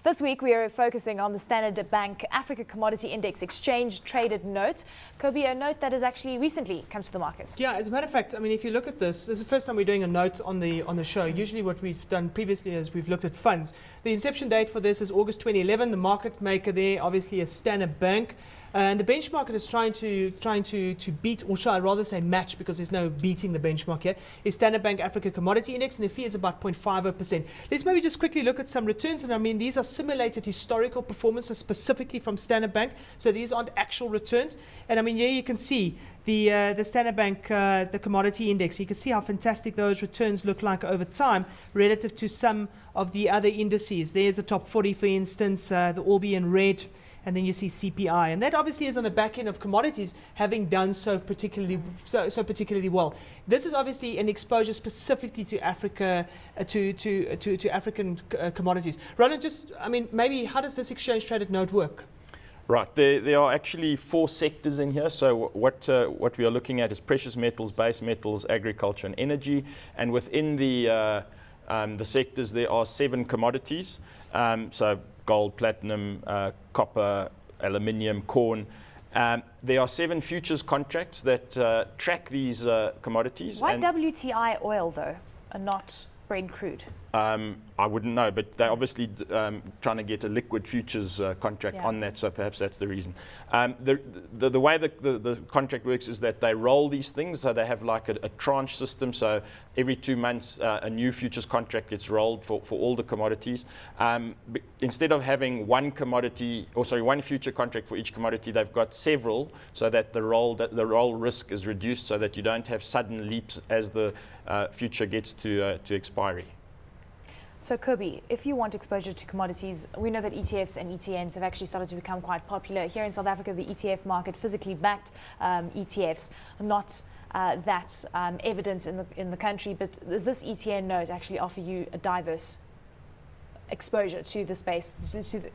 This week, we are focusing on the Standard Bank Africa Commodity Index exchange traded note. Cobie, a note that has actually recently come to the market. Yeah, as a matter of fact, I mean, if you look at this is the first time we're doing a note on the show. Usually what we've done previously is we've looked at funds. The inception date for this is August 2011. The market maker there obviously is Standard Bank. And the benchmark is trying to beat, or shall I rather say match, because there's no beating the benchmark here, is Standard Bank Africa Commodity Index, and the fee is about 0.50%. Let's maybe just quickly look at some returns. And I mean, these are simulated historical performances specifically from Standard Bank. So these aren't actual returns. And I mean, here you can see the Standard Bank, the commodity index. You can see how fantastic those returns look like over time relative to some of the other indices. There's the top 40, for instance, the all be in red. And then you see CPI, and that obviously is on the back end of commodities having done so particularly well. This is obviously an exposure specifically to Africa, to African commodities. Roland, just I mean, maybe how does this exchange traded note work? Right, there are actually 4 sectors in here. So what we are looking at is precious metals, base metals, agriculture, and energy. And within the sectors, there are 7 commodities. So gold, platinum, copper, aluminium, corn. There are 7 futures contracts that track these commodities. Why WTI oil, though, and not Brent crude? I wouldn't know, but they're obviously trying to get a liquid futures contract on that, so perhaps that's the reason. The way the contract works is that they roll these things, so they have like a tranche system, so every 2 months a new futures contract gets rolled for all the commodities. Instead of having one future contract for each commodity, they've got several, so that the roll risk is reduced, so that you don't have sudden leaps as the future gets to expiry. So Cobie, if you want exposure to commodities, we know that ETFs and ETNs have actually started to become quite popular. Here in South Africa, the ETF market, physically backed ETFs, not that evident in the country, but does this ETN note actually offer you a diverse exposure to the space,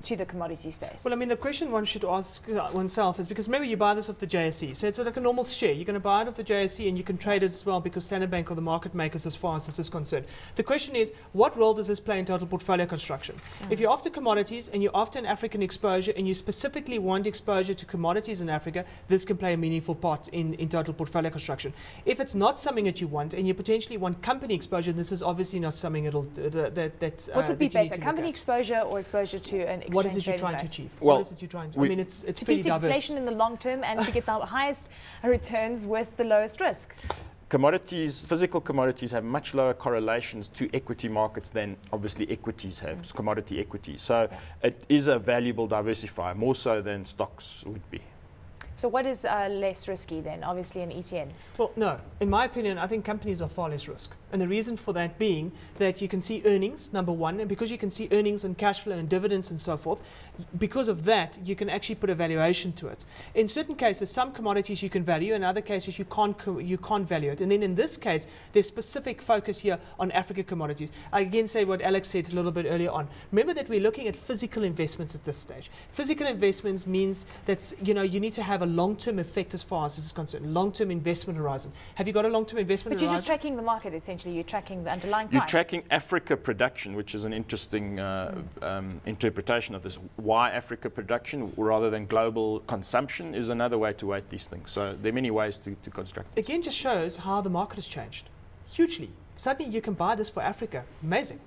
to the commodity space? Well, I mean, the question one should ask oneself is, because remember, you buy this off the JSE, so it's like a normal share. You're going to buy it off the JSE and you can trade it as well, because Standard Bank are the market makers as far as this is concerned. The question is, what role does this play in total portfolio construction? If you're after commodities and you're after an African exposure and you specifically want exposure to commodities in Africa, this can play a meaningful part in total portfolio construction. If it's not something that you want and you potentially want company exposure, this is obviously not something that's what would be better? Company exposure or exposure to an exchange? What is it you're trying to achieve? Well, what is it you're trying to? I mean, it's pretty diverse. To beat inflation in the long term and to get the highest returns with the lowest risk. Commodities, physical commodities, have much lower correlations to equity markets than obviously equities have, commodity equities. So it is a valuable diversifier, more so than stocks would be. So what is less risky then? Obviously an ETN. Well, no. In my opinion, I think companies are far less risk. And the reason for that being that you can see earnings, number one, and because you can see earnings and cash flow and dividends and so forth, because of that, you can actually put a valuation to it. In certain cases, some commodities you can value, in other cases you can't value it. And then in this case, there's specific focus here on Africa commodities. I again say what Alex said a little bit earlier on. Remember that we're looking at physical investments at this stage. Physical investments means that you need to have a long-term effect as far as this is concerned, long-term investment horizon. Have you got a long-term investment horizon? But you're just tracking the market, essentially. You're tracking the underlying price. You're tracking Africa production, which is an interesting interpretation of this. Why Africa production rather than global consumption is another way to weight these things. So there are many ways to construct this. Again, just shows how the market has changed hugely. Suddenly you can buy this for Africa. Amazing.